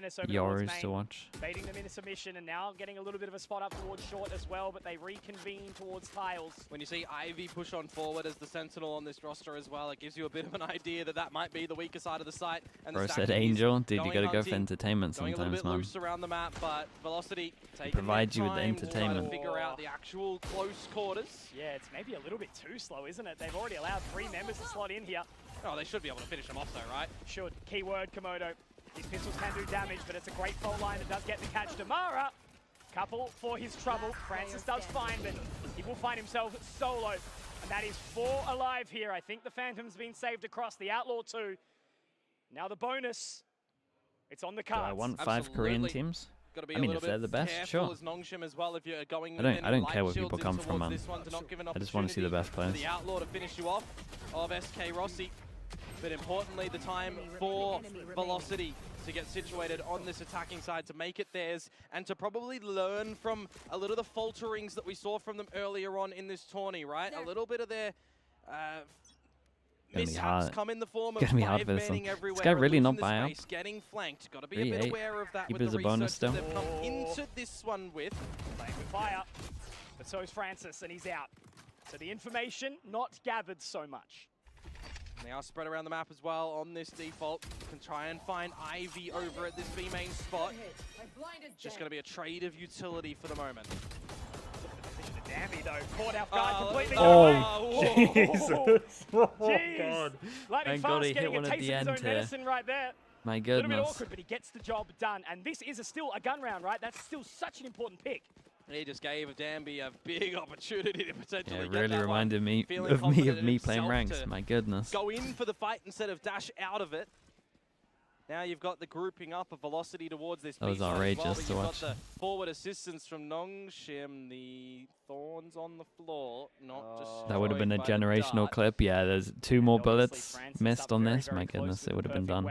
awareness over Yours towards to main, watch. baiting them into submission, and now getting a little bit of a spot up towards short as well, but they reconvene towards tiles. When you see Ivy push on forward as the sentinel on this roster as well, it gives you a bit of an idea that that might be the weaker side of the site. And Bro the said stacking is Angel, dude, you going gotta go for hunting, entertainment going a little sometimes, bit man. loose around the map, but Velocity taking provide their you with the time, will try entertainment. to figure out the actual close quarters. Yeah, it's maybe a little bit too slow, isn't it? They've already allowed 3 members to slot in here. Oh, they should be able to finish them off though, right? Should. Keyword, Komodo. These pistols can do damage, but it's a great fault line that does get the catch. Damara, couple for his trouble. Francis does fine, but he will find himself solo. And that is 4 alive here. I think the Phantom's been saved across the Outlaw 2. Now the bonus. It's on the Do I cards. want 5 Absolutely. Korean teams? Got to be I mean, a if little they're bit the best, careful sure. as Nongshim as well. If you're going I don't light care where shields people in come from, towards man. this one to not give an I just want to see the best opportunity players. for the Outlaw to finish you off of SK Rossi. But importantly, the time for Velocity to get situated on this attacking side, to make it theirs, and to probably learn from a little of the falterings that we saw from them earlier on in this tourney, right? A little bit of their mishaps come in the form of 5-manning everywhere. This guy really not losing the buy up. space, getting flanked. Got to be a bit 3-8. aware of that Keep with it the as a bonus research still. that they've come into this one with. Playing with fire. But so is Francis, and he's out. So the information not gathered so much. They are spread around the map as well on this default. Can try and find Ivy over at this B main spot. Just going to be a trade of utility for the moment. Dammy though, caught off guard completely. Oh, Jesus. Oh, Jeez. God. Lightning Thank God fast he hit getting one a at taste the of his end own here. medicine right there. My A little bit goodness. awkward, but he gets the job done. And this is still a gun round, right? That's still such an important pick. He just gave Danby a big opportunity to potentially Yeah, it get really that reminded one. me Feeling of confident in me playing himself ranks. to My goodness. Go in for the fight instead of dash out of it. Now you've got the grouping up of Velocity towards this. That was B side as outrageous well, but to you've watch. got the forward assistance from Nongshim. The thorns on the floor, not destroyed That would have been a by the generational dart. clip. Yeah, there's 2 more bullets missed on this. My goodness, it would have been done.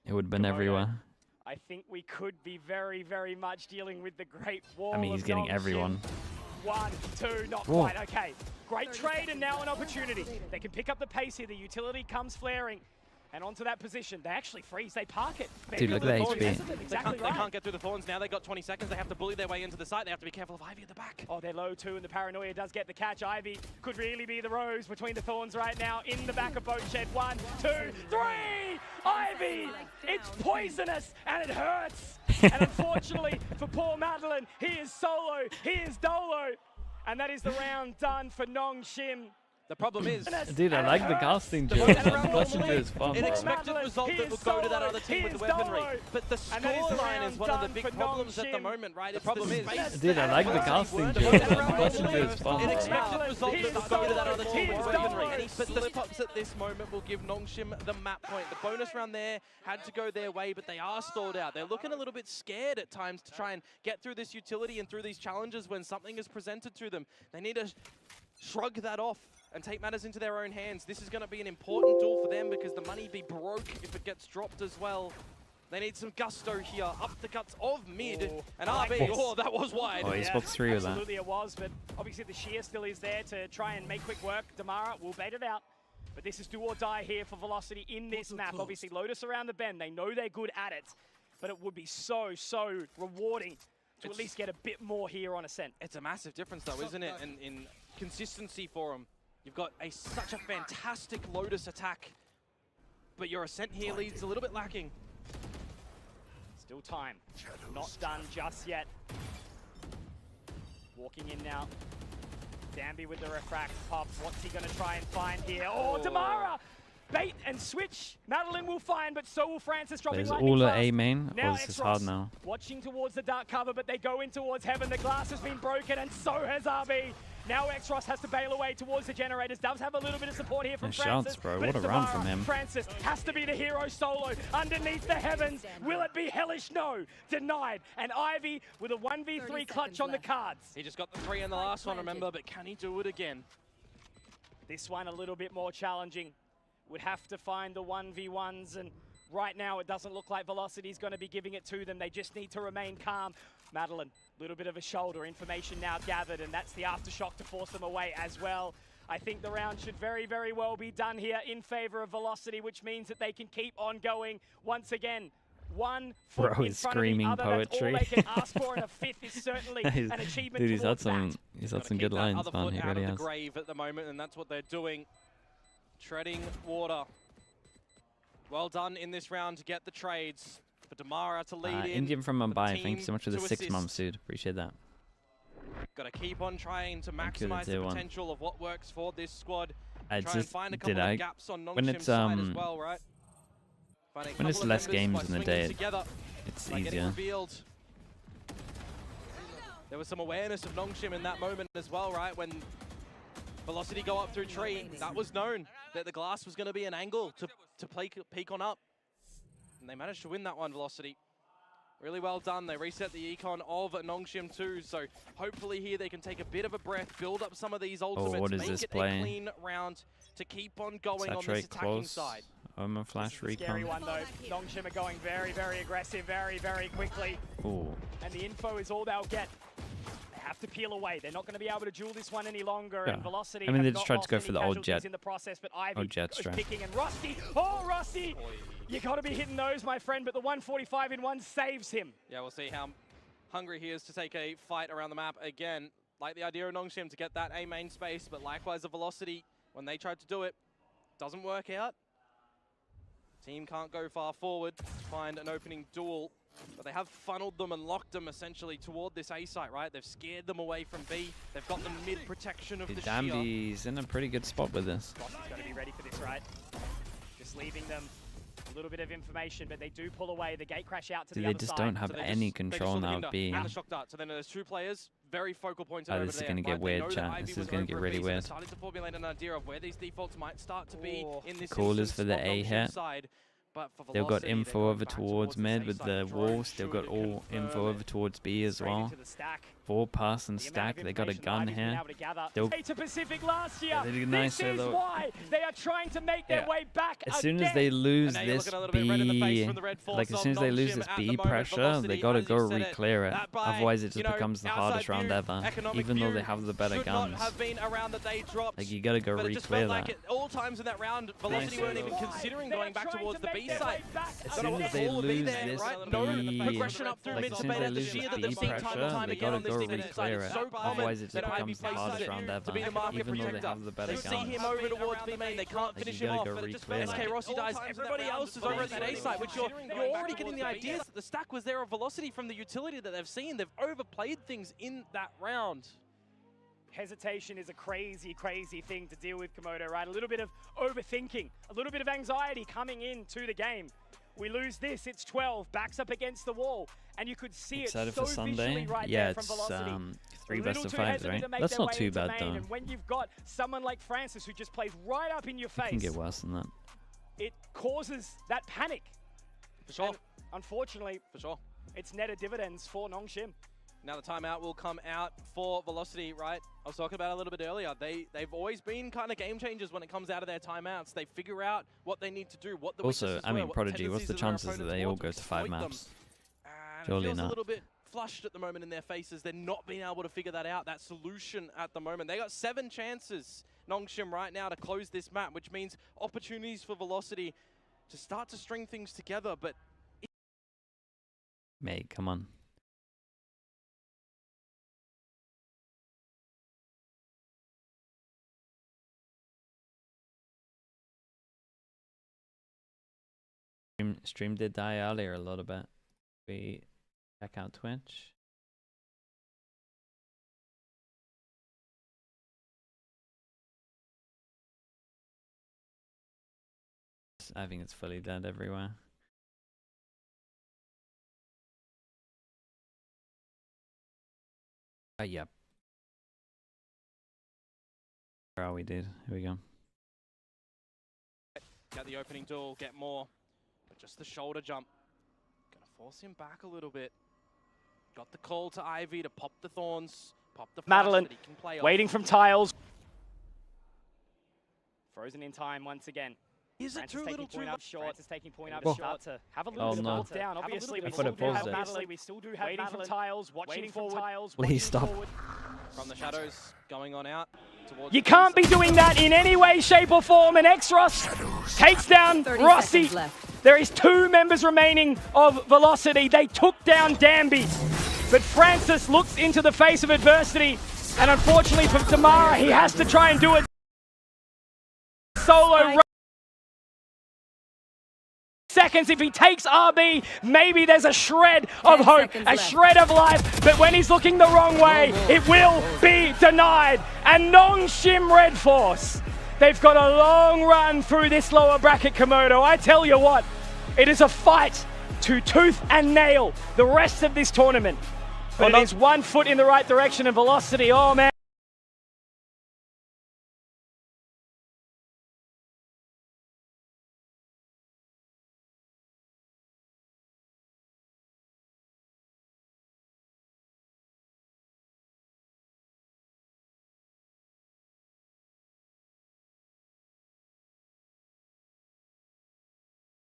It would have been everywhere. I think we could be very, very much dealing with the great wall. I mean, he's of getting Nongshim. everyone. 1, 2, not Whoa. quite. Okay, great trade and now an opportunity. They can pick up the pace here. The utility comes flaring. And onto that position. They actually freeze. They park it. Dude, look at that HP. Exactly They can't get through the thorns now. They've got 20 seconds. They have to bully their way into the site. They have to be careful of Ivy at the back. Oh, they're low too, and the paranoia does get the catch. Ivy could really be the rose between the thorns right now. In the back of Boat Shed. 1, 2, 3! Ivy! It's poisonous, and it hurts. And unfortunately for poor Madeline, he is solo. He is dolo. And that is the round done for Nongshim. The problem is, Dude, I like the casting the dude. first round Watching normally, this fun, an bro. expected result that would go to that other team with the weaponry. But the scoreline is one of the big problems at the moment, right? The problem is, Dude, I like the casting dude. I'm watching this fun. an expected result that would go to that other team with the weaponry. Any slip-ups at this moment will give Nongshim the map point. The bonus round there had to go their way, but they are stalled out. They're looking a little bit scared at times to try and get through this utility and through these challenges when something is presented to them. They need to shrug that off and take matters into their own hands. This is going to be an important duel for them because the money be broke if it gets dropped as well. They need some gusto here. Up the guts of mid. And RB, oh, that was wide. Oh, eSports 3 with that. Absolutely it was, but obviously the shear still is there to try and make quick work. Damara will bait it out. But this is do or die here for Velocity in this map. Obviously Lotus around the bend. They know they're good at it. But it would be so rewarding to at least get a bit more here on Ascent. It's a massive difference though, isn't it? In consistency for them. You've got such a fantastic Lotus attack, but your Ascent here leads a little bit lacking. Still time. Not done just yet. Walking in now. Danby with the refract pop. What's he going to try and find here? Oh, Damara! Bait and switch. Madeline will find, but so will Francis dropping There's lightning all fast. A main. Now Oh, this is hard Exros now. watching towards the dark cover, but they go in towards heaven. The glass has been broken, and so has RB. Now Exros has to bail away towards the generators. Does have a little bit of support here from Nice Francis. shots, bro. but What it's a run Damara. from him. Francis has to be the hero solo underneath the heavens. Will it be hellish? No. Denied. And Ivy with a 1v3 clutch on the cards. He just got the 3 in the last one, remember, but can he do it again? This one a little bit more challenging. Would have to find the 1v1s, and right now it doesn't look like Velocity's going to be giving it to them. They just need to remain calm. Madeline, a little bit of a shoulder. Information now gathered, and that's the aftershock to force them away as well. I think the round should very, very well be done here in favor of Velocity, which means that they can keep on going once again. one foot Bro in is front of the screaming other. That's all poetry. they can ask for, and a fifth is certainly an achievement. Dude, he's had towards some, that. he's had Gotta some keep good that lines, other man. foot He out really of has. the grave at the moment, and that's what they're doing. Treading water. Well done in this round to get the trades. For Damara to lead in. Indian from for the Mumbai, thank you team so much for the to 6 assist. months, dude. Appreciate that. Got to keep on trying to Thank you, maximize the tier one. potential of what works for this squad. I Try and just find a couple did of I gaps on when Nongshim's it's side as well, right? Finding a when it's couple of less members games by in the swinging day, together it's by getting easier. revealed. There was some awareness of Nongshim in that moment as well, right? When Velocity go up through tree, that was known that the glass was going to be an angle to peek on up. And they managed to win that one, Velocity. Really well done. They reset the econ of Nongshim too, so hopefully here they can take a bit of a breath, build up some of these ultimates, what is make this it play? a clean round to keep on going on this Saturate attacking close. side. Omen flash This is a scary recon. one though. Nongshim are going very, very aggressive, very quickly. Ooh. And the info is all they'll get. They have to peel away. They're not going to be able to duel this one any longer. Yeah. And Velocity I mean, they have just not tried to lost go any for the old casualties jet. in the process, but Ivy Old jet is strat. picking, and Rusty, oh Rusty, you got to be hitting those, my friend. But the 145 in one saves him. Yeah, we'll see how hungry he is to take a fight around the map again. Like the idea of Nongshim to get that A main space, but likewise the Velocity, when they tried to do it, doesn't work out. Team can't go far forward to find an opening duel, but they have funneled them and locked them essentially toward this A site, right? They've scared them away from B. They've got the mid protection of the shear. Dambi's in a pretty good spot with this. Rosty's got to be ready for this, right? Just leaving them a little bit of information, but they do pull away. The gate crash out to the They other just side. don't have So they any just control saw the now hinder of B. and the shock dart. So then there's two players, very focal pointed Oh, over this is there. gonna get Right, they weird, know that chat. Ivy This was is gonna over get at really B, so they're weird. starting to formulate an idea of where these defaults might start to be in this Callers instance for the from A Nongshim's hit. side. But for They've got Velocity, info they're going over back towards this mid A with site, the trying wall. Still got to all info confirm over towards B as Straight well. into the stack. 4 pass and The amount stack. of They got a information gun Ivy's been here. able to gather. They'll- To Pacific last year. They did nice This there, is though. why they are trying to make their Yeah. way back As soon as they again. lose And now you're this looking a little bit red in the face B, from the red force like as of soon as they lose Nongshim this at the B moment. pressure, Velocity, they gotta as go you said it, re-clear it. that by, Otherwise, it just you know, becomes the outside hardest round view, ever. economic Even though view they have the better should guns. not have been a round that they dropped. Like you gotta go But it just re-clear felt like that. at all times in that round, Velocity Nice. weren't even Why considering they are going back trying towards to the make B their side. way back As Don't soon know as what they all will be lose there, this right? No B, progression up through like mid as to soon as beta they to lose shear this that B they've seen time and pressure, time they again on gotta this go team. re-clear it. So common Otherwise, it just that Ivy becomes the places hardest it round ever. to be the market Even though they protector. have the better You see him guns. over towards B main, they can't Like, finish you him gotta off. go But re-clear SK that. Rossi dies, everybody else is over at that A site, which you're already getting the idea that the stack was there of Velocity from the utility that they've seen. They've overplayed things in that round. Hesitation is a crazy thing to deal with, Komodo, right? A little bit of overthinking, a little bit of anxiety coming into the game. We lose this, it's 12, backs up against the wall, and you could see Excited it so for Sunday? visually right Yeah, there from it's Velocity. 3 A best little of too 5s, hesitant right? to make That's their not way too into bad main, though. And when you've got someone like Francis who just plays right up in your It can face, get worse than that. it causes that panic. For sure. And unfortunately, For sure. it's netted dividends for Nongshim. Now the timeout will come out for Velocity, right? I was talking about it a little bit earlier. They've always been kind of game changers when it comes out of their timeouts. They figure out what they need to do, what the Also, weaknesses I were, mean, what Prodigy, what's the tendencies of their chances that opponents they were all to go to 5 exploit them. maps? And Surely it feels not. a little bit flushed at the moment in their faces. They're not being able to figure that out, that solution at the moment. They got 7 chances, Nongshim, right now to close this map, which means opportunities for Velocity to start to string things together, but Mate, come on. Stream did die earlier a little bit. We check out Twitch. I think it's fully dead everywhere. Yep. Where are we, dude? Here we go. get the opening duel, get more, but just the shoulder jump. Gonna force him back a little bit. Got the call to Ivy to pop the thorns, pop the flash Madeline that he can play off. waiting from tiles. Frozen in time once again. Is it too little too much? Short is taking point up Oh. short to have a little bit no. of down. Obviously, we I still could've do have paused it. Madeline. We still do have waiting from tiles, watching from tiles. Please stop. From the shadows going on out towards. You can't be doing that in any way, shape, or form. And Xros takes down 30 Rossi. seconds left. There is 2 members remaining of Velocity. They took down Danby. But Francis looks into the face of adversity. And unfortunately for Tamara, he has to try and do it solo. Seconds. If he takes RB, maybe there's a shred of hope, a shred of life. But when he's looking the wrong way, it will be denied. And Nongshim Red Force, they've got a long run through this lower bracket, Komodo. I tell you what, it is a fight to tooth and nail the rest of this tournament. But it is 1 foot in the right direction, and Velocity, oh man.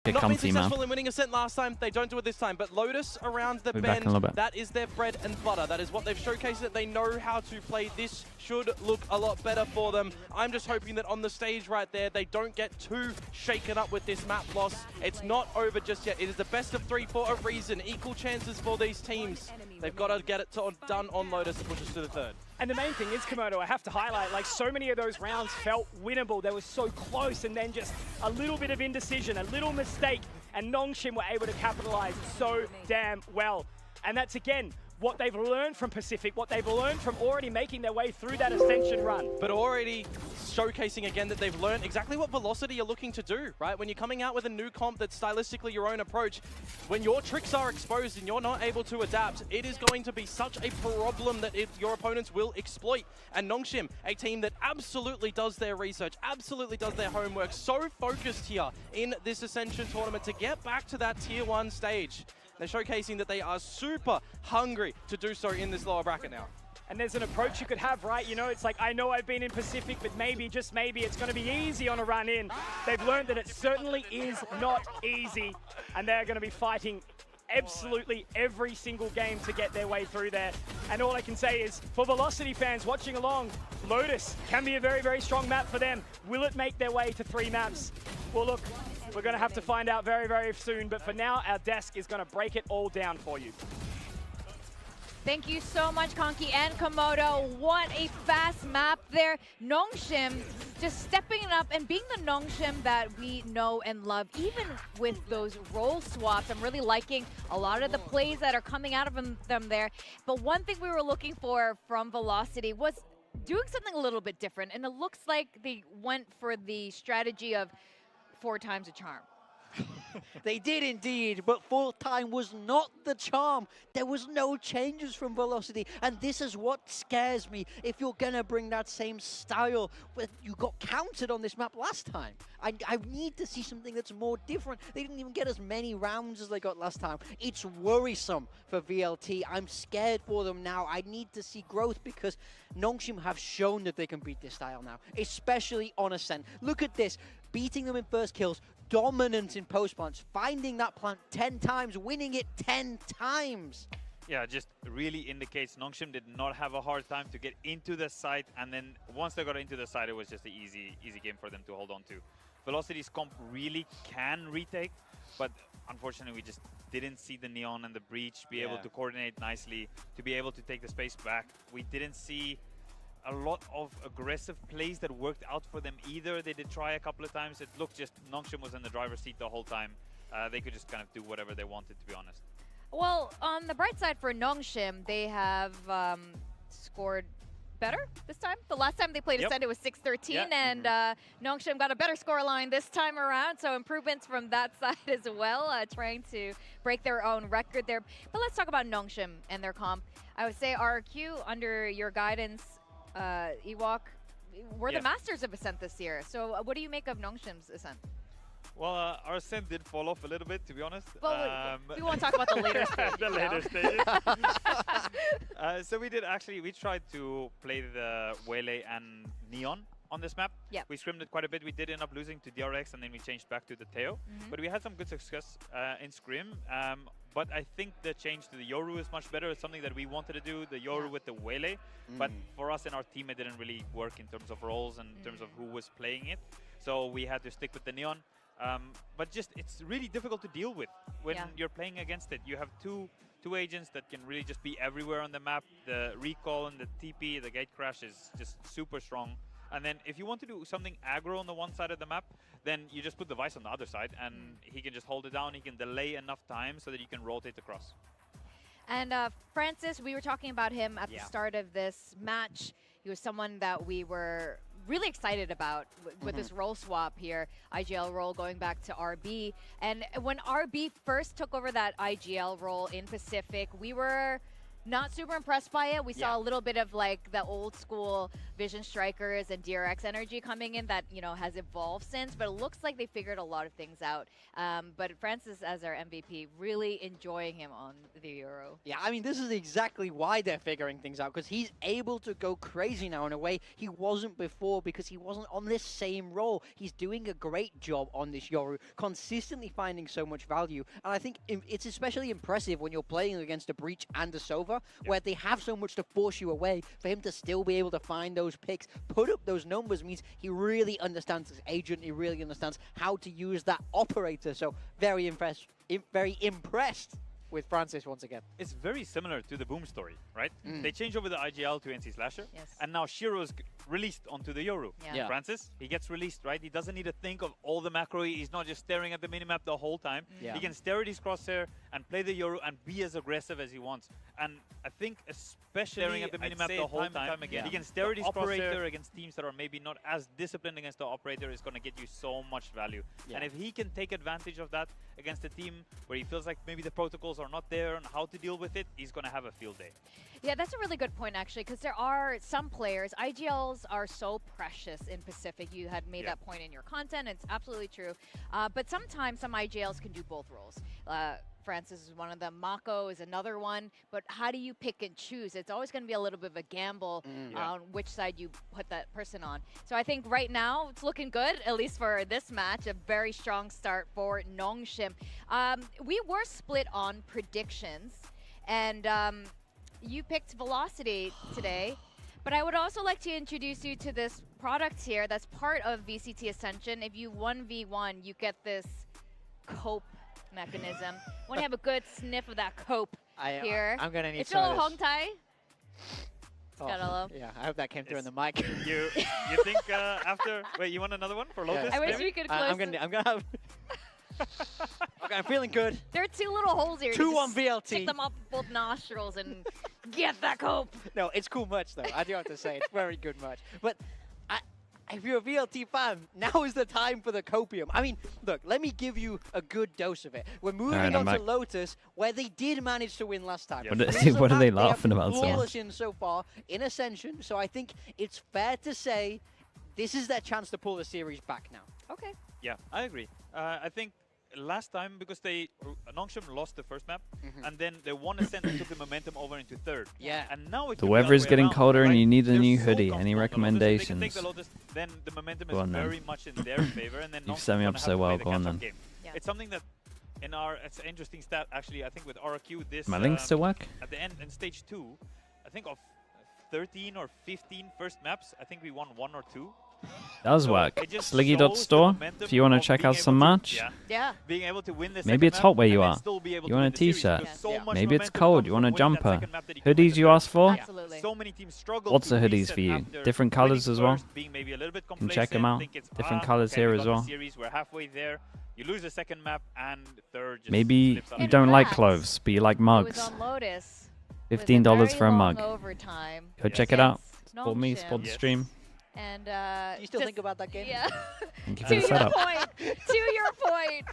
Not been Comfy map. successful in winning Ascent last time. They don't do it this time. But Lotus around the Be back in a little bend, bit. that is their bread and butter. That is what they've showcased that they know how to play. This should look a lot better for them. I'm just hoping that on the stage right there, they don't get too shaken up with this map loss. It's not over just yet. It is the best of 3 for a reason. Equal chances for these teams. They've got to get it done on Lotus to push us to the third. And the main thing is, Komodo, I have to highlight, like, so many of those rounds felt winnable. They were so close, and then just a little bit of indecision, a little mistake, and Nongshim were able to capitalize so damn well. And that's, again, what they've learned from Pacific, what they've learned from already making their way through that Ascension run. But already showcasing again that they've learned exactly what Velocity are looking to do, right? When you're coming out with a new comp that's stylistically your own approach, when your tricks are exposed and you're not able to adapt, it is going to be such a problem that your opponents will exploit. And Nongshim, a team that absolutely does their research, absolutely does their homework, so focused here in this Ascension tournament to get back to that Tier 1 stage. They're showcasing that they are super hungry to do so in this lower bracket now. And there's an approach you could have, right? You know, it's like, I know I've been in Pacific, but maybe, just maybe, it's going to be easy on a run in. They've learned that it certainly is not easy, and they're going to be fighting absolutely every single game to get their way through there. And all I can say is, for Velocity fans watching along, Lotus can be a very, very strong map for them. Will it make their way to 3 maps? Well, look, we're going to have to find out very, very soon. But for now, our desk is going to break it all down for you. Thank you so much, Conky and Komodo. What a fast map there. Nongshim just stepping it up and being the Nongshim that we know and love, even with those role swaps. I'm really liking a lot of the plays that are coming out of them there. But one thing we were looking for from Velocity was doing something a little bit different. And it looks like they went for the strategy of 4 times a charm. They did indeed, but 4th time was not the charm. There was no changes from Velocity, and this is what scares me. If you're gonna bring that same style, but you got counted on this map last time. I need to see something that's more different. They didn't even get as many rounds as they got last time. It's worrisome for VLT. I'm scared for them now. I need to see growth because Nongshim have shown that they can beat this style now, especially on Ascent. Look at this, beating them in first kills, dominance in post plants, finding that plant 10 times, winning it 10 times. Yeah, just really indicates Nongshim did not have a hard time to get into the site, and then once they got into the site, it was just an easy game for them to hold on to. Velocity's comp really can retake, but unfortunately we just didn't see the Neon and the Breach be able to coordinate nicely, to be able to take the space back. We didn't see a lot of aggressive plays that worked out for them either. They did try a couple of times. It looked just Nongshim was in the driver's seat the whole time. They could just kind of do whatever they wanted, to be honest. Well, on the bright side for Nongshim, they have scored better this time. The last time they played Ascent, it was 6-13, and Nongshim got a better score line this time around, so improvements from that side as well, trying to break their own record there. But let's talk about Nongshim and their comp. I would say RQ, under your guidance, Ewok, we're the masters of Ascent this year. So what do you make of Nongshim's Ascent? Well, our Ascent did fall off a little bit, to be honest. But we won't talk about the later stages. The later stages. So we tried to play the Wele and Neon on this map. Yep. We scrimmed it quite a bit. We did end up losing to DRX, and then we changed back to the Teo. But we had some good success in scrim. But I think the change to the Yoru is much better. It's something that we wanted to do, the Yoru with the Waylay. But for us in our team, it didn't really work in terms of roles and in terms of who was playing it. So we had to stick with the Neon. But just, it's really difficult to deal with when you're playing against it. You have two agents that can really just be everywhere on the map. The recall and the TP, the gate crash is just super strong. And then if you want to do something aggro on the one side of the map, then you just put the Vice on the other side, and he can just hold it down. He can delay enough time so that you can rotate across. And Francis, we were talking about him at the start of this match. He was someone that we were really excited about with this role swap here, IGL role going back to RB. And when RB first took over that IGL role in Pacific, we were not super impressed by it. We saw a little bit of like the old school Vision Strikers and DRX energy coming in that, you know, has evolved since, but it looks like they figured a lot of things out. But Francis, as our MVP, really enjoying him on the Euro. Yeah, I mean, this is exactly why they're figuring things out, because he's able to go crazy now in a way he wasn't before, because he wasn't on this same role. He's doing a great job on this Yoru, consistently finding so much value. And I think it's especially impressive when you're playing against a Breach and a Sova, where they have so much to force you away. For him to still be able to find those picks, put up those numbers, means he really understands his agent. He really understands how to use that operator. So very impressed with Francis once again. It's very similar to the Boom story, right? They changed over the IGL to NC Slasher, and now Shiro's released onto the Yoru. Francis, he gets released, right? He doesn't need to think of all the macro. He's not just staring at the minimap the whole time. He can stare at his crosshair and play the Yoru and be as aggressive as he wants. And I think especially staring at the minimap the whole time again, he can stare at his operator against teams that are maybe not as disciplined against the operator is going to get you so much value. And if he can take advantage of that against a team where he feels like maybe the protocols are not there and how to deal with it, he's going to have a field day. Yeah, that's a really good point, actually, because there are some players, IGLs are so precious in Pacific. You had made that point in your content. It's absolutely true. But sometimes some IGLs can do both roles. Francis is one of them. Mako is another one. But how do you pick and choose? It's always going to be a little bit of a gamble on which side you put that person on. So I think right now it's looking good, at least for this match. A very strong start for Nongshim. We were split on predictions. And you picked Velocity today. But I would also like to introduce you to this product here that's part of VCT Ascension. If you 1v1, you get this cope mechanism. Want to have a good sniff of that cope here. I'm gonna need it's some a of little this. Hong Tai. Yeah, I hope that came through in the mic. You think after? Wait, you want another one for Lotus? I wish we could close. I'm gonna have. Okay, I'm feeling good. There are two little holes here. Two You on just VLT. Stick them up both nostrils and get that cope. No, it's cool merch though. I do have to say, it's very good merch. But if you're a VLT fan, now is the time for the copium. I mean, look, let me give you a good dose of it. We're moving on to Lotus, where they did manage to win last time. What are they laughing about? Flawless in so far in Ascension, so I think it's fair to say this is their chance to pull the series back now. Okay. Yeah, I agree. I think last time, because Nongshim lost the first map, and then they won Ascent and took the momentum over into third. Yeah. And now it's the weather is getting colder and you need a new hoodie. Any recommendations? They can take the Lotus, then the momentum is very much in their favor, and then you've set me up so well. Go on then. It's something that it's an interesting stat actually. I think with RQ this. My links still work? At the end in stage 2, I think of 13 or 15 first maps, I think we won 1 or 2. Does work. Sliggy.store, if you want to check out some match. Being able to win this maybe it's hot where you are. You want a t-shirt. Maybe it's cold. You want a jumper. Hoodies you asked for? Absolutely. So many teams struggle. Lots of hoodies for you. Different colors as well. You can check them out. Different colors here as well. We're halfway there. You lose the second map and third. Maybe you don't like clothes, but you like mugs. It was on Lotus. $15 for a mug. Overtime. Go check it out. Support me, support the stream. And you still think about that game? Yeah. To your point,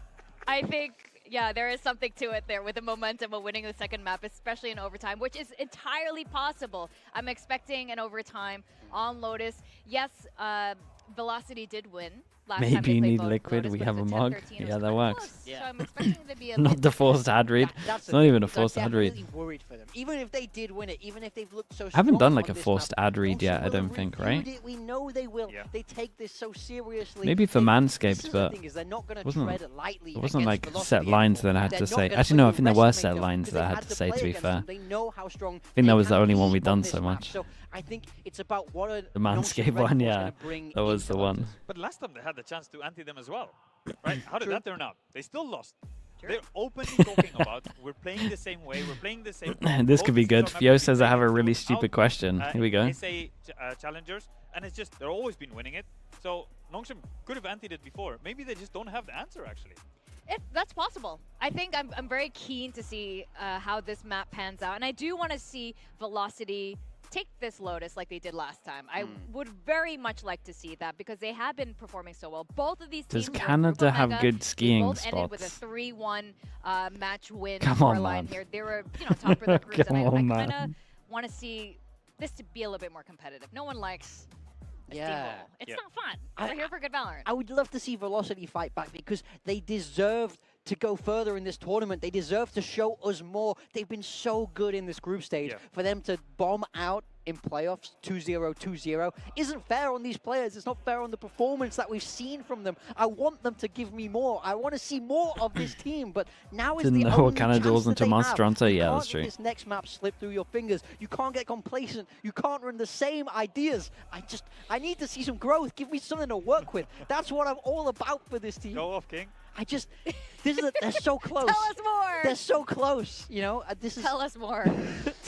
I think there is something to it there with the momentum of winning the second map, especially in overtime, which is entirely possible. I'm expecting an overtime on Lotus. Yes, Velocity did win last time Maybe they you played need Lotus, liquid, we but have it's a 10-13, mug. it was Yeah, quite that close. works. So I'm expecting it to be a Not bit the different. forced ad read. That's It's the not thing, even a is I'm forced ad read. definitely worried for them. Even if they did win it, even if they've looked so I haven't strong done like on a this forced map, ad read Nongshin yet, I will don't have think, reviewed right? it. We know they will. Yeah. They take this so seriously. Maybe for This Manscaped, is the but thing, is they're not going to wasn't- tread lightly it wasn't against like Velocity set lines that I anymore. had They're to not say. gonna Actually, put no, I the think there were rest set make them, lines 'cause that I they've had to say, play to be against fair. them. They know how strong I think that was the can only one be we've done on this so map. much. So I think it's about what The Manscaped one, yeah, that was the one. But last time they had the chance to anti them as well, right? How did that turn out? They still lost. They're openly talking about we're playing the same way, we're playing the same. This could be good. Fio says I have a really stupid stupid question. Here we go. SA challengers, and it's just they're always been winning it. So Nongshim could have antied it before. Maybe they just don't have the answer actually. That's possible. I think I'm very keen to see how this map pans out. And I do want to see Velocity take this Lotus like they did last time. I would very much like to see that because they have been performing so well. Both of these Does teams Canada have good They skiing both ended with a spots? 3-1 match win Come on, scoreline man. here. They were, top of the groups, Come and on, I kind man. of want to see this to be a little bit more competitive. No one likes a Yeah. steamroll. It's Yeah. not fun. We're here for good Valorant. I would love to see Velocity fight back because they deserve to go further in this tournament. They deserve to show us more. They've been so good in this group stage. Yeah. For them to bomb out in playoffs 2-0, 2-0 isn't fair on these players. It's not fair on the performance that we've seen from them. I want them to give me more. I want to see more of this team, but now is Didn't the know only what Canada chance was that into they Monster have. Hunter. You Yeah, can't that's let true. this next map slip through your fingers. You can't get complacent. You can't run the same ideas. I need to see some growth. Give me something to work with. That's what I'm all about for this team. Go off, King. They're so close. Tell us more. They're so close, this is Tell us more.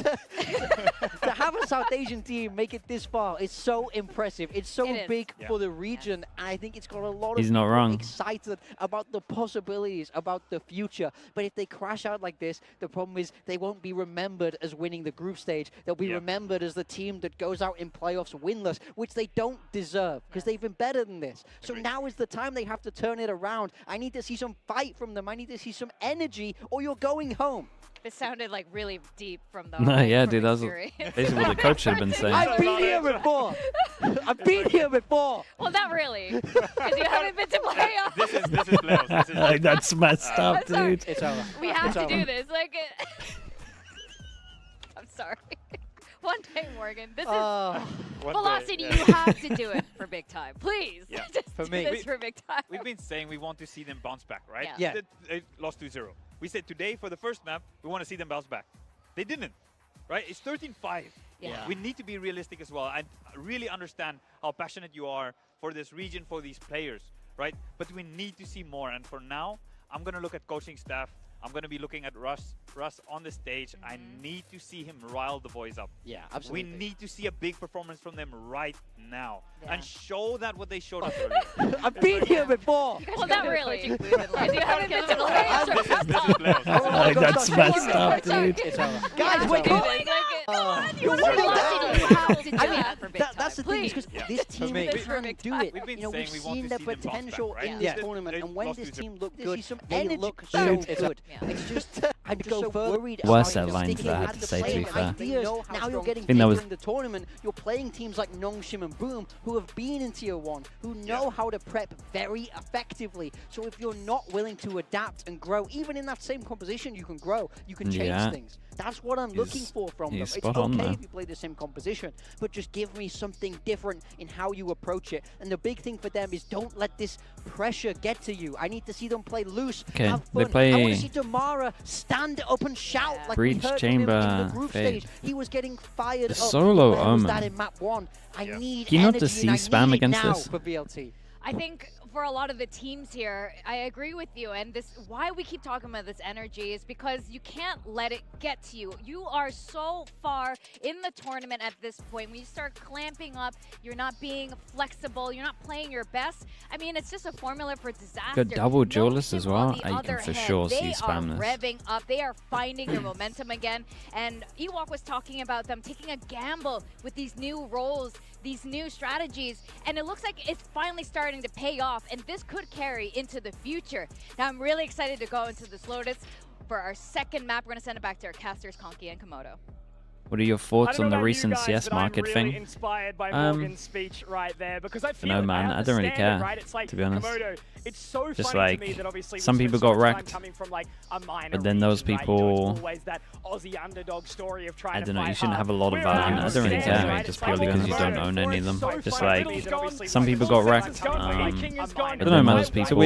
to have a South Asian team make it this far. It's so impressive. It's so It is. big Yeah. for the region, and I think it's got a lot He's of not people wrong. excited about the possibilities, about the future. But if they crash out like this, the problem is they won't be remembered as winning the group stage. They'll be Yeah. remembered as the team that goes out in playoffs winless, which they don't deserve because they've been better than this. So Agreed. now is the time they have to turn it around. I need to see some fight from them. I need to see some energy, or you're going home. This sounded like really deep from the No, yeah, from dude, that was experience. basically what the coach should have been saying. I've been here before. I've been here before. Well, not really, because you haven't been to playoffs. This is playoffs. This is Like, that's messed up, I'm sorry. dude. It's over. We have It's to over. do this. I'm sorry. One day, Morgan. This is One day, Velocity. yeah. You have to do it for big time. Please. Yeah. Just For do me. this for big time. We've been saying we want to see them bounce back, right? Yeah. Yeah. They lost 2-0. We said today for the first map, we want to see them bounce back. They didn't, right? It's 13-5. Yeah. We need to be realistic as well. I really understand how passionate you are for this region, for these players, right? But we need to see more. And for now, I'm going to look at coaching staff. I'm going to be looking at Russ on the stage. I need to see him rile the boys up. Yeah, absolutely. We need to see a big performance from them right now Yeah. and show that what they showed us earlier. I've been here before. Well, not really. You haven't been to playoffs. This is playoffs. Like, that's messed up, dude. It's over. You Guys, have wake to do up. this. You're For one Velocity, you have to do that for big time. That's the thing, Please. because Yeah. this team me. can Big do time. it. We've been We've saying we want seen to the see them bounce back, potential right? in Yeah. this tournament, and when Lost this 2-0. team look They good, see some they energy. look Boom. so It's good. Yeah. It's just, I'm just so worried Worse about at lines sticking that I had at to the say, to be playing fair. ideas. Now you're getting think that deeper was- in the tournament. You're playing teams like Nongshim and Boom, who have been in Tier 1, who know how to prep very effectively. So if you're not willing to adapt and grow, even in that same composition, you can grow. You can change Yeah. things. That's what I'm looking for from them. he's It's spot on okay there. if you play the same composition, but just give me something different in how you approach it. And the big thing for them is don't let this pressure get to you. I need to see them play loose, Okay, have they fun. I want play- to see Damara stand up and shout like Breach we heard Chamber from him in the group Fade. stage. He was getting fired The up. solo Where was Omen. that in map 1? I Yeah. need Can you not energy, just see and I spam need it against now this? for BLT. I think for a lot of the teams here, I agree with you. And this, why we keep talking about this energy is because you can't let it get to you. You are so far in the tournament at this point. When you start clamping up, you're not being flexible, you're not playing your best. I mean, it's just a formula for disaster. Good double No duelist as shit, well. on the I can other for hand, sure they see spam are this. revving up. They are finding their momentum again. And Ewok was talking about them taking a gamble with these new roles, these new strategies, and it looks like it's finally starting to pay off, and this could carry into the future. Now I'm really excited to go into this Lotus for our second map. We're going to send it back to our casters, Conky and Komodo. What What are your thoughts on the recent guys, CS but I'm market really thing? Inspired by Morgan's speech right there, because I feel No, man, I don't really care, right? It's like, to be honest. Komodo, it's so Just funny like, to me that obviously some we people spent got so much time wrecked, coming from like a minor but then those region, right? You know, people, it's always that Aussie underdog story of trying I to don't know, you fight shouldn't hard. have a lot of We're value. around I don't really scares, care, right? just It's like, purely because you oh, don't own any of them. so Just funny like, to me that obviously some like people got Wolves wrecked. is gone, like King is gone, I don't know, but most why- people why-